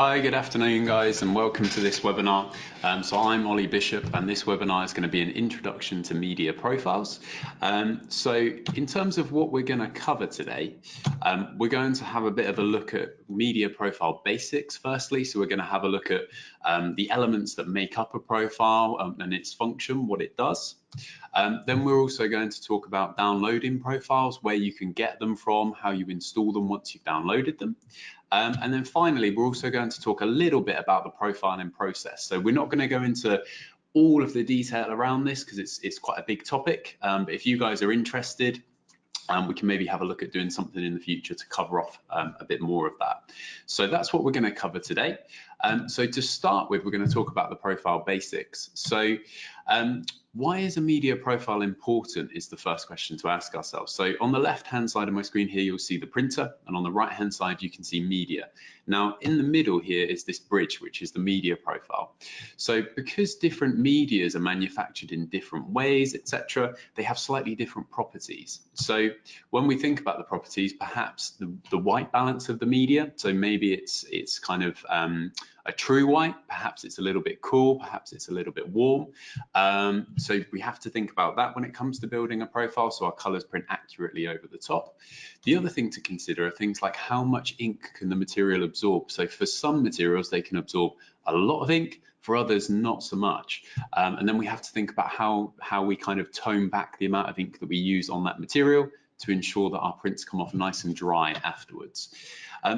Hi, good afternoon guys, and welcome to this webinar. So I'm Ollie Bishop, and this webinar is going to be an introduction to media profiles. So in terms of what we're going to cover today, we're going to have a bit of a look at media profile basics firstly. So we're going to have a look at the elements that make up a profile and its function, what it does. Then we're also going to talk about downloading profiles, where you can get them from, how you install them once you've downloaded them. And then finally, we're also going to talk a little bit about the profiling process. So we're not going to go into all of the detail around this because it's quite a big topic. But if you guys are interested, we can maybe have a look at doing something in the future to cover off a bit more of that. So that's what we're going to cover today. So to start with, we're going to talk about the profile basics. So why is a media profile important is the first question to ask ourselves. So on the left-hand side of my screen here, you'll see the printer, and on the right-hand side, you can see media. Now, in the middle here is this bridge, which is the media profile. So because different medias are manufactured in different ways, etc., they have slightly different properties. So when we think about the properties, perhaps the white balance of the media, so maybe it's kind of a true white, perhaps it's a little bit cool, perhaps it's a little bit warm. So we have to think about that when it comes to building a profile, so our colors print accurately over the top. The other thing to consider are things like how much ink can the material absorb. So for some materials, they can absorb a lot of ink, for others, not so much. And then we have to think about how we kind of tone back the amount of ink that we use on that material to ensure that our prints come off nice and dry afterwards.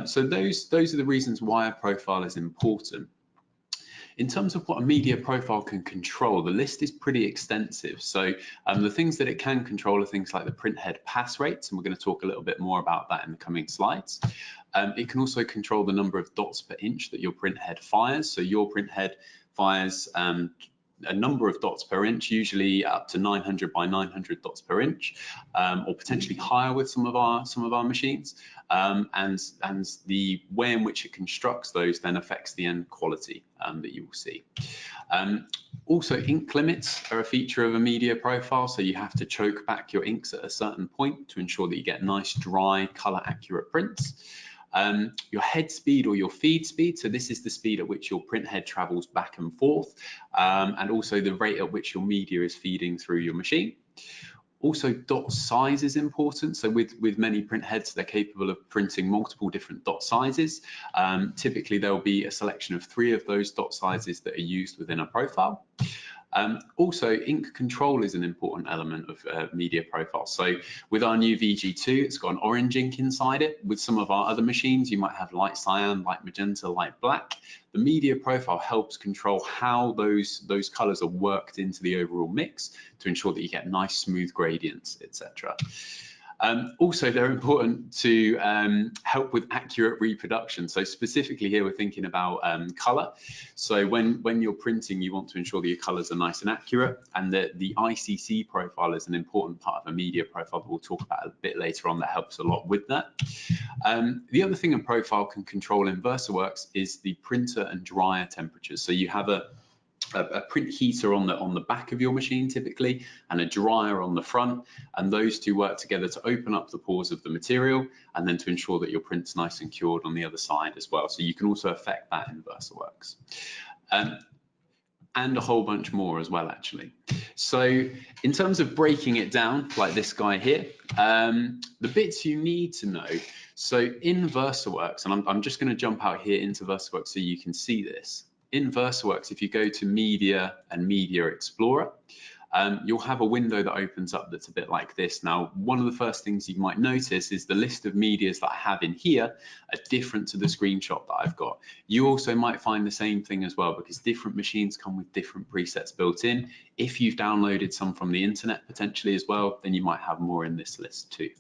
So those are the reasons why a profile is important. In terms of what a media profile can control, the list is pretty extensive. So the things that it can control are things like the printhead pass rates, and we're going to talk a little bit more about that in the coming slides. It can also control the number of dots per inch that your printhead fires. So your printhead fires a number of dots per inch, usually up to 900 by 900 dots per inch, or potentially higher with some of our machines. And the way in which it constructs those then affects the end quality that you will see. Also, ink limits are a feature of a media profile, so you have to choke back your inks at a certain point to ensure that you get nice, dry, color accurate prints. Your head speed or your feed speed, so this is the speed at which your printhead travels back and forth, and also the rate at which your media is feeding through your machine. Also, dot size is important. So with many printheads, they're capable of printing multiple different dot sizes. Typically, there'll be a selection of 3 of those dot sizes that are used within a profile. Also, ink control is an important element of media profile. So with our new VG2, it's got an orange ink inside it. With some of our other machines, you might have light cyan, light magenta, light black. The media profile helps control how those colors are worked into the overall mix to ensure that you get nice smooth gradients, etc. Also, they're important to help with accurate reproduction. So specifically here, we're thinking about color. So when you're printing, you want to ensure that your colors are nice and accurate, and the ICC profile is an important part of a media profile that we'll talk about a bit later on that helps a lot with that. The other thing a profile can control in VersaWorks is the printer and dryer temperatures. So you have a print heater on the back of your machine typically, and a dryer on the front, and those two work together to open up the pores of the material and then to ensure that your print's nice and cured on the other side as well. So you can also affect that in VersaWorks. And a whole bunch more as well, actually. So in terms of breaking it down, like this guy here, the bits you need to know. So in VersaWorks, and I'm just going to jump out here into VersaWorks so you can see this. In VersaWorks, if you go to Media and Media Explorer, you'll have a window that opens up that's a bit like this. Now, one of the first things you might notice is the list of medias that I have in here are different to the screenshot that I've got. You also might find the same thing as well, because different machines come with different presets built in. If you've downloaded some from the internet potentially as well, then you might have more in this list too.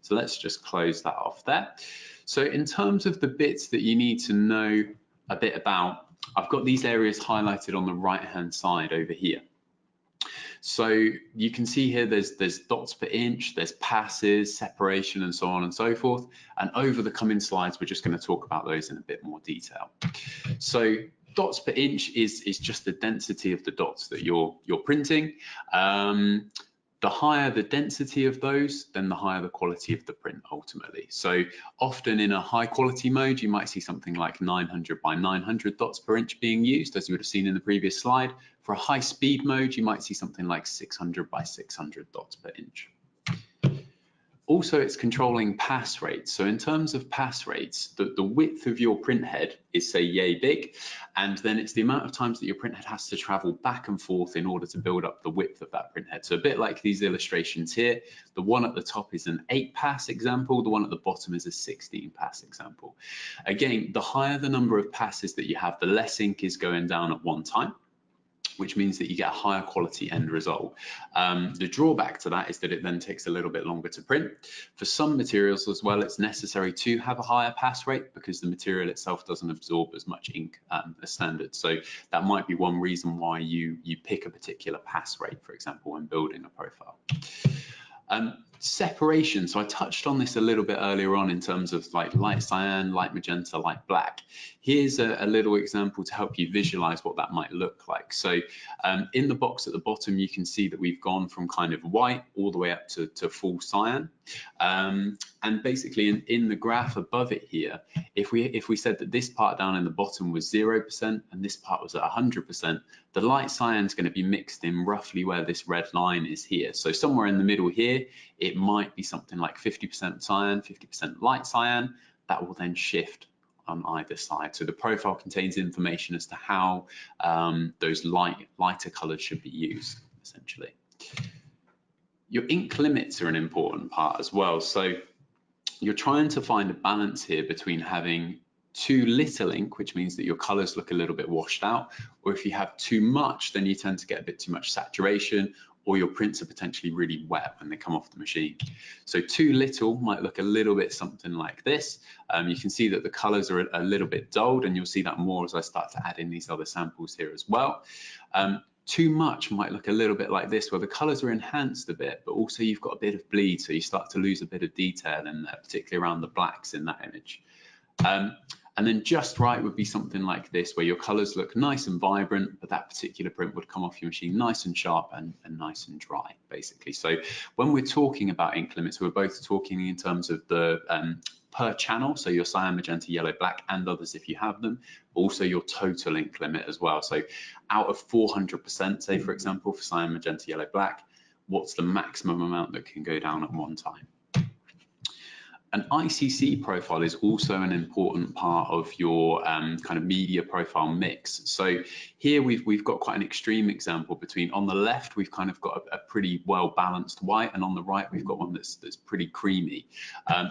So let's just close that off there. So in terms of the bits that you need to know a bit about, I've got these areas highlighted on the right-hand side over here. So you can see here there's dots per inch, there's passes, separation, and so on and so forth. And over the coming slides, we're just going to talk about those in a bit more detail. So dots per inch is just the density of the dots that you're printing. The higher the density of those, then the higher the quality of the print ultimately. So often in a high quality mode, you might see something like 900 by 900 dots per inch being used, as you would have seen in the previous slide. For a high speed mode, you might see something like 600 by 600 dots per inch. Also, it's controlling pass rates. So in terms of pass rates, the width of your print head is, say, yay big, and then it's the amount of times that your print head has to travel back and forth in order to build up the width of that print head. So a bit like these illustrations here, the one at the top is an 8-pass example, the one at the bottom is a 16-pass example. Again, the higher the number of passes that you have, the less ink is going down at one time, which means that you get a higher quality end result. The drawback to that is that it then takes a little bit longer to print. For some materials as well, it's necessary to have a higher pass rate because the material itself doesn't absorb as much ink as standard. So that might be one reason why you pick a particular pass rate, for example, when building a profile. Separation, so I touched on this a little bit earlier on in terms of like light cyan, light magenta, light black. Here's a little example to help you visualize what that might look like. So in the box at the bottom, you can see that we've gone from kind of white all the way up to full cyan. And basically in the graph above it here, if we said that this part down in the bottom was 0% and this part was at 100%, the light cyan is going to be mixed in roughly where this red line is here. So somewhere in the middle here, it might be something like 50% cyan, 50% light cyan. That will then shift on either side. So the profile contains information as to how those lighter colors should be used, essentially. Your ink limits are an important part as well. So you're trying to find a balance here between having too little ink, which means that your colors look a little bit washed out, or if you have too much, then you tend to get a bit too much saturation, or your prints are potentially really wet when they come off the machine. So too little might look a little bit something like this. You can see that the colors are a little bit dulled, and you'll see that more as I start to add in these other samples here as well. Too much might look a little bit like this, where the colors are enhanced a bit, but also you've got a bit of bleed, so you start to lose a bit of detail in there, particularly around the blacks in that image. And then just right would be something like this, where your colors look nice and vibrant, but that particular print would come off your machine nice and sharp and nice and dry, basically. So when we're talking about ink limits, we're both talking in terms of the per channel, so your cyan, magenta, yellow, black, and others if you have them, also your total ink limit as well. So out of 400%, say for example, for cyan, magenta, yellow, black, what's the maximum amount that can go down at one time? An ICC profile is also an important part of your kind of media profile mix. So here we've got quite an extreme example between, on the left we've kind of got a pretty well balanced white, and on the right we've got one that's pretty creamy.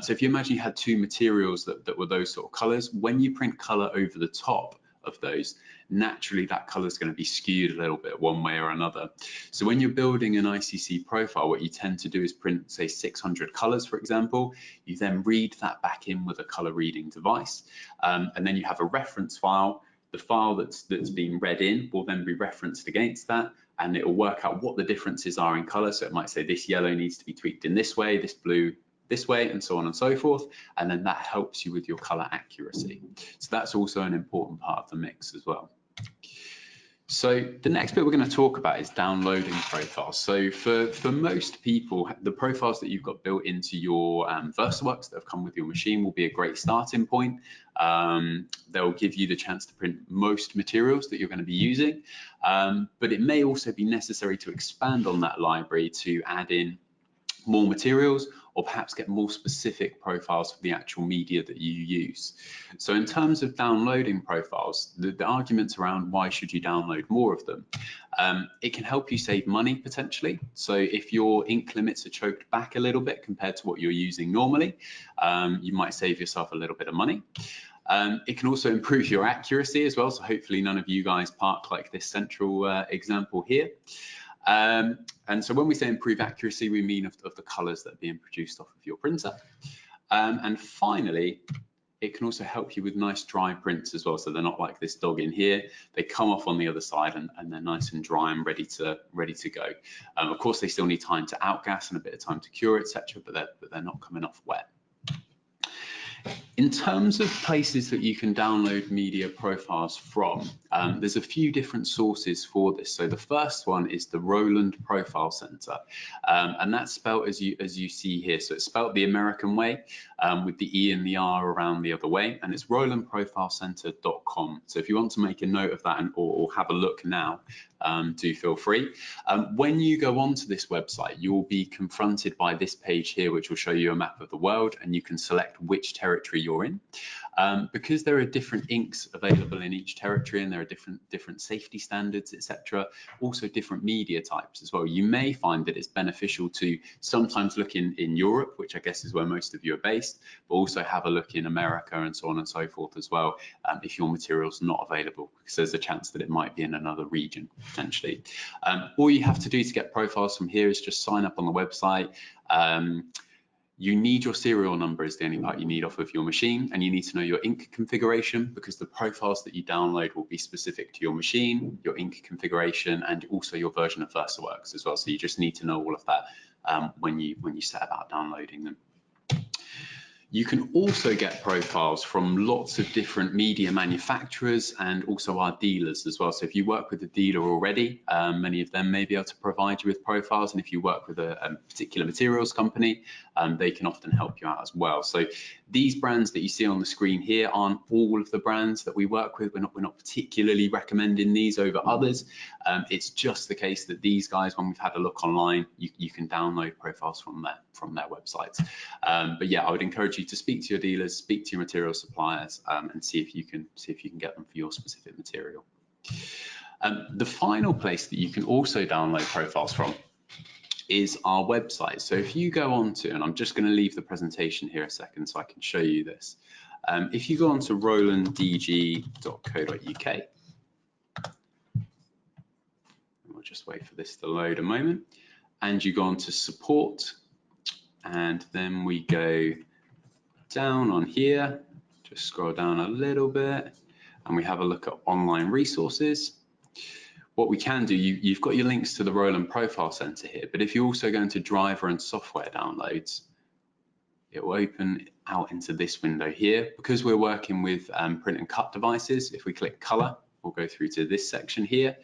So if you imagine you had two materials that were those sort of colors, when you print color over the top of those, naturally that color is going to be skewed a little bit one way or another. So when you're building an ICC profile, what you tend to do is print, say, 600 colors, for example. You then read that back in with a color reading device, and then you have a reference file. The file that's being read in will then be referenced against that, and it will work out what the differences are in color. So it might say this yellow needs to be tweaked in this way, this blue this way, and so on and so forth, and then that helps you with your color accuracy. So that's also an important part of the mix as well. So the next bit we're going to talk about is downloading profiles. So for most people, the profiles that you've got built into your VersaWorks that have come with your machine will be a great starting point. They'll give you the chance to print most materials that you're going to be using, but it may also be necessary to expand on that library to add in more materials, or perhaps get more specific profiles for the actual media that you use. So in terms of downloading profiles, the arguments around why should you download more of them, it can help you save money potentially. So if your ink limits are choked back a little bit compared to what you're using normally, you might save yourself a little bit of money. It can also improve your accuracy as well, so hopefully none of you guys park like this central example here. And so when we say improve accuracy, we mean of the colors that are being produced off of your printer. And finally, it can also help you with nice dry prints as well. So they're not like this dog in here. They come off on the other side and they're nice and dry and ready to go. Of course, they still need time to outgas and a bit of time to cure, etc., but they're not coming off wet. In terms of places that you can download media profiles from, there's a few different sources for this. So the first one is the Roland Profile Center, and that's spelled as you see here. So it's spelled the American way, with the E and the R around the other way, and it's RolandProfileCenter.com. So if you want to make a note of that or have a look now, do feel free. When you go onto this website, you will be confronted by this page here, which will show you a map of the world, and you can select which territory you're in. Because there are different inks available in each territory, and there are different safety standards, etc. Also different media types as well. You may find that it's beneficial to sometimes look in Europe, which I guess is where most of you are based, but also have a look in America and so on and so forth as well, if your material's not available, because there's a chance that it might be in another region potentially. All you have to do to get profiles from here is just sign up on the website. You need your serial number is the only part you need off of your machine, and you need to know your ink configuration, because the profiles that you download will be specific to your machine, your ink configuration, and also your version of VersaWorks as well. So you just need to know all of that when you set about downloading them. You can also get profiles from lots of different media manufacturers and also our dealers as well. So if you work with a dealer already, many of them may be able to provide you with profiles. And if you work with a particular materials company, they can often help you out as well. So these brands that you see on the screen here aren't all of the brands that we work with. We're not particularly recommending these over others. It's just the case that these guys, when we've had a look online, you can download profiles from their websites. But yeah, I would encourage you to speak to your dealers, speak to your material suppliers, and see if you can get them for your specific material. The final place that you can also download profiles from is our website. So if you go on to, and I'm just going to leave the presentation here a second so I can show you this. If you go on to RolandDG.co.uk, we'll just wait for this to load a moment, and you go on to support, and then we go down on here, just scroll down a little bit, and we have a look at online resources. What we can do, you've got your links to the Roland Profile Center here, but if you also go into driver and software downloads, it will open out into this window here. Because we're working with print and cut devices, if we click color, we'll go through to this section here,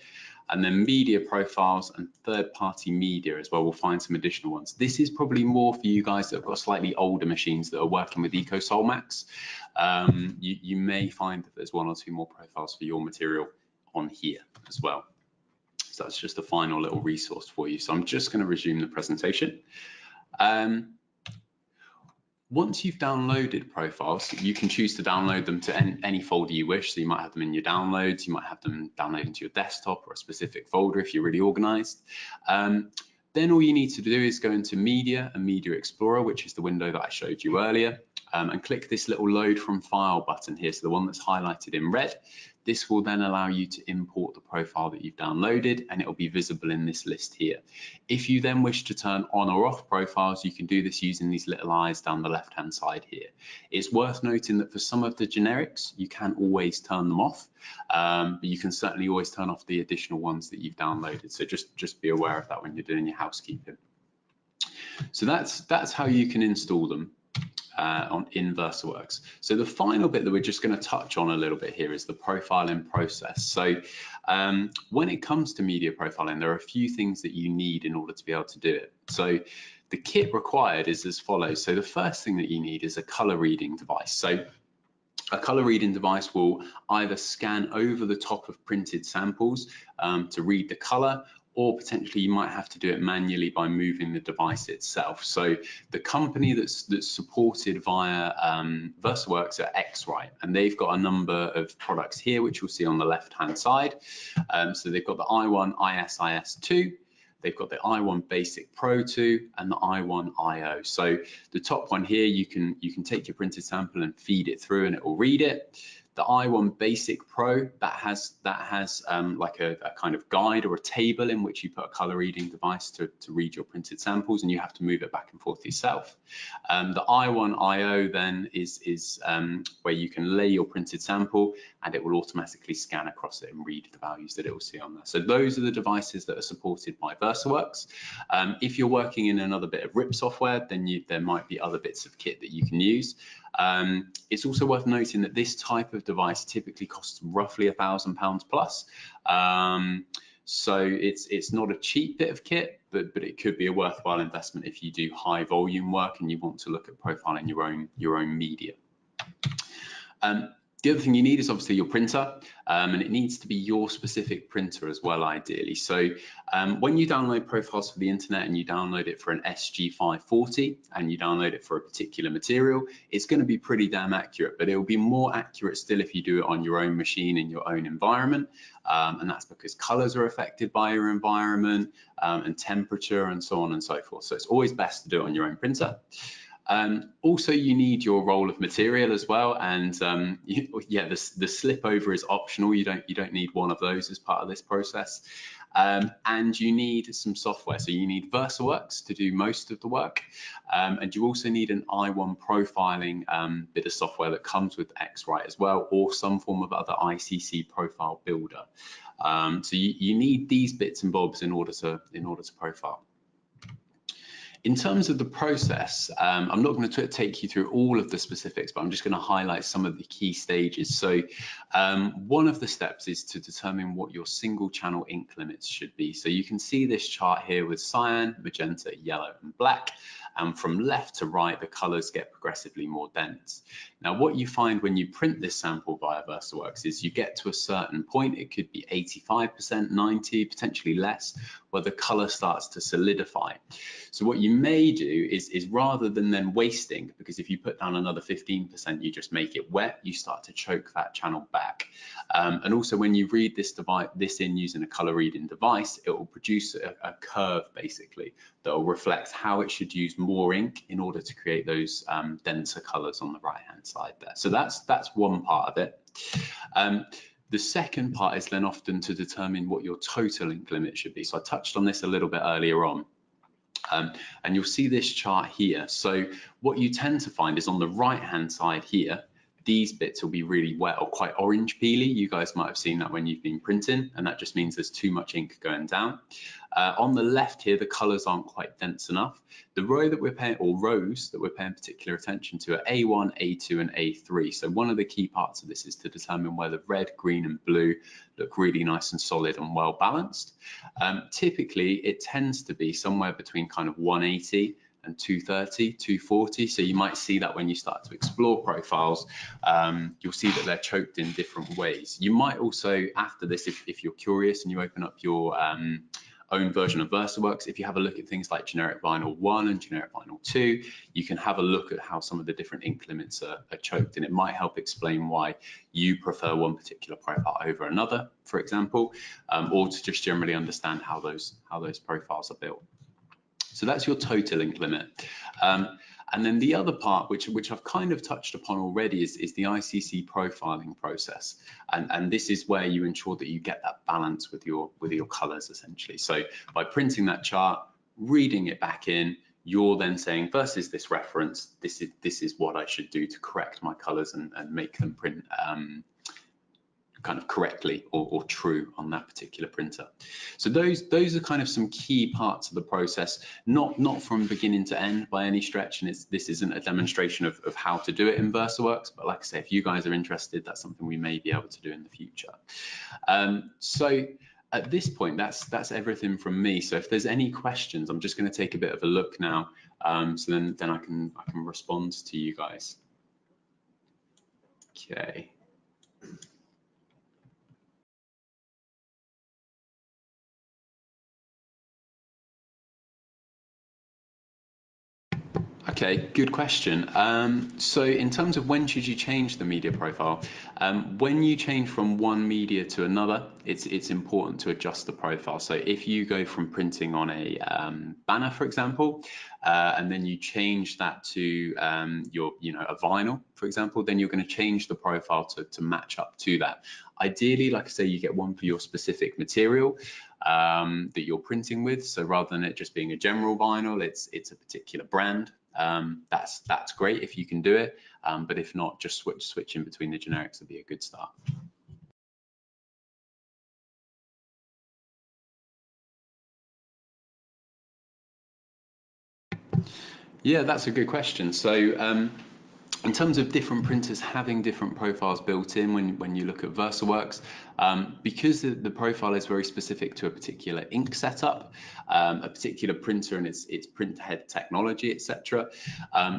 and then media profiles and third-party media as well. We'll find some additional ones. This is probably more for you guys that have got slightly older machines that are working with EcoSolMax. You may find that there's one or two more profiles for your material on here as well. So that's just a final little resource for you. So I'm just going to resume the presentation. Once you've downloaded profiles, you can choose to download them to any folder you wish. So you might have them in your downloads, you might have them downloaded to your desktop or a specific folder if you're really organized. Then all you need to do is go into Media and Media Explorer, which is the window that I showed you earlier, and click this little Load from File button here, so the one that's highlighted in red. This will then allow you to import the profile that you've downloaded, and it will be visible in this list here. If you then wish to turn on or off profiles, you can do this using these little eyes down the left-hand side here. It's worth noting that for some of the generics, you can always turn them off, but you can certainly always turn off the additional ones that you've downloaded. So just be aware of that when you're doing your housekeeping. So that's how you can install them in VersaWorks. So the final bit that we're just going to touch on a little bit here is the profiling process. So when it comes to media profiling, there are a few things that you need in order to be able to do it. So the kit required is as follows. So the first thing that you need is a color reading device. So a color reading device will either scan over the top of printed samples to read the color, or potentially you might have to do it manually by moving the device itself. So the company that's supported via VersaWorks are X-Rite, and they've got a number of products here, which you'll see on the left-hand side. So they've got the i1 ISIS2, they've got the i1 Basic Pro 2, and the i1 IO. So the top one here, you can take your printed sample and feed it through, and it will read it. The i1 Basic Pro, that has like a kind of guide or a table in which you put a color reading device to read your printed samples, and you have to move it back and forth yourself. The i1 IO then is where you can lay your printed sample, and it will automatically scan across it and read the values that it will see on there. So those are the devices that are supported by VersaWorks. If you're working in another bit of RIP software, then there might be other bits of kit that you can use. It's also worth noting that this type of device typically costs roughly £1,000 plus. So it's not a cheap bit of kit, but it could be a worthwhile investment if you do high volume work and you want to look at profiling your own media. The other thing you need is obviously your printer, and it needs to be your specific printer as well, ideally. So when you download profiles for the internet and you download it for an SG540 and you download it for a particular material, it's going to be pretty damn accurate, but it will be more accurate still if you do it on your own machine in your own environment. And that's because colors are affected by your environment and temperature and so on and so forth. So it's always best to do it on your own printer. Also, you need your roll of material as well, and the slip over is optional. You don't need one of those as part of this process, and you need some software. So you need VersaWorks to do most of the work, and you also need an I1 profiling bit of software that comes with X-Write as well, or some form of other ICC profile builder. So you need these bits and bobs in order to profile. In terms of the process, I'm not going to take you through all of the specifics, but I'm just going to highlight some of the key stages. So one of the steps is to determine what your single channel ink limits should be. So you can see this chart here with cyan, magenta, yellow and black. And from left to right, the colors get progressively more dense. Now, what you find when you print this sample via VersaWorks is you get to a certain point, it could be 85%, 90%, potentially less, where the color starts to solidify. So what you may do is rather than then wasting, because if you put down another 15%, you just make it wet, you start to choke that channel back. And also when you read this in using a color reading device, it will produce a curve basically that will reflect how it should use more ink in order to create those denser colors on the right hand side there. So that's one part of it. The second part is then often to determine what your total ink limit should be. So I touched on this a little bit earlier on. And you'll see this chart here. So what you tend to find is on the right hand side here, these bits will be really wet or quite orange peely. You guys might have seen that when you've been printing, and that just means there's too much ink going down. On the left here, the colors aren't quite dense enough. The row that we're paying, or rows that we're paying particular attention to are A1, A2, and A3. So one of the key parts of this is to determine where the red, green, and blue look really nice and solid and well balanced. Typically, it tends to be somewhere between kind of 180 and 230, 240. So you might see that when you start to explore profiles, you'll see that they're choked in different ways. You might also, after this, if you're curious and you open up your own version of VersaWorks, if you have a look at things like generic vinyl 1 and generic vinyl 2, you can have a look at how some of the different ink limits are choked, and it might help explain why you prefer one particular profile over another, for example, or to just generally understand how those profiles are built. So that's your total ink limit. And then the other part, which I've kind of touched upon already, is the ICC profiling process. And this is where you ensure that you get that balance with your colors, essentially. So by printing that chart, reading it back in, you're then saying, versus this reference, this is what I should do to correct my colors and make them print kind of correctly or true on that particular printer. So those are kind of some key parts of the process, not from beginning to end by any stretch, and this isn't a demonstration of how to do it in VersaWorks, but like I say, if you guys are interested, that's something we may be able to do in the future. So at this point, that's everything from me. So if there's any questions, I'm just going to take a bit of a look now, so then I can respond to you guys. Okay. Okay, good question. So in terms of when should you change the media profile, when you change from one media to another, it's important to adjust the profile. So if you go from printing on a banner, for example, and then you change that to a vinyl, for example, then you're going to change the profile to match up to that. Ideally, like I say, you get one for your specific material that you're printing with. So rather than it just being a general vinyl, it's a particular brand. That's great if you can do it, but if not, just switching between the generics would be a good start. Yeah, that's a good question. So In terms of different printers having different profiles built in when you look at VersaWorks, because the profile is very specific to a particular ink setup, a particular printer and its print head technology, etc.,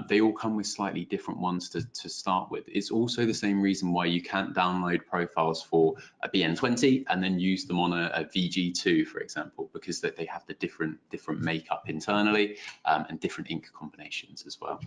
they all come with slightly different ones to start with. It's also the same reason why you can't download profiles for a BN20 and then use them on a VG2, for example, because they have the different makeup internally and different ink combinations as well.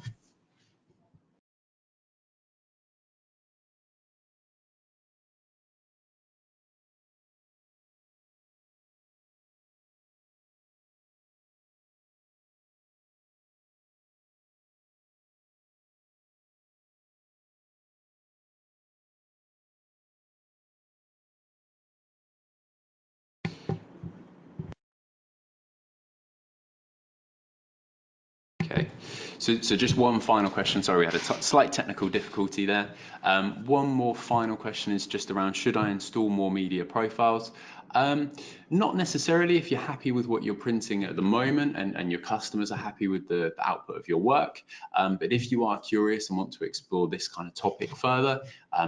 Okay, so just one final question. Sorry, we had a slight technical difficulty there. One more final question is just around, should I install more media profiles? Not necessarily if you're happy with what you're printing at the moment and your customers are happy with the output of your work. But if you are curious and want to explore this kind of topic further,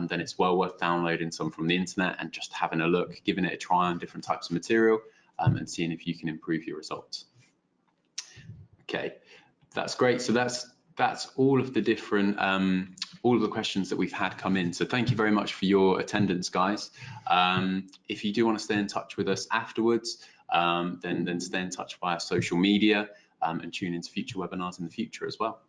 then it's well worth downloading some from the internet and just having a look, giving it a try on different types of material and seeing if you can improve your results. Okay. That's great. So that's all of the different all of the questions that we've had come in. So thank you very much for your attendance, guys. If you do want to stay in touch with us afterwards, then stay in touch via social media and tune into future webinars in the future as well.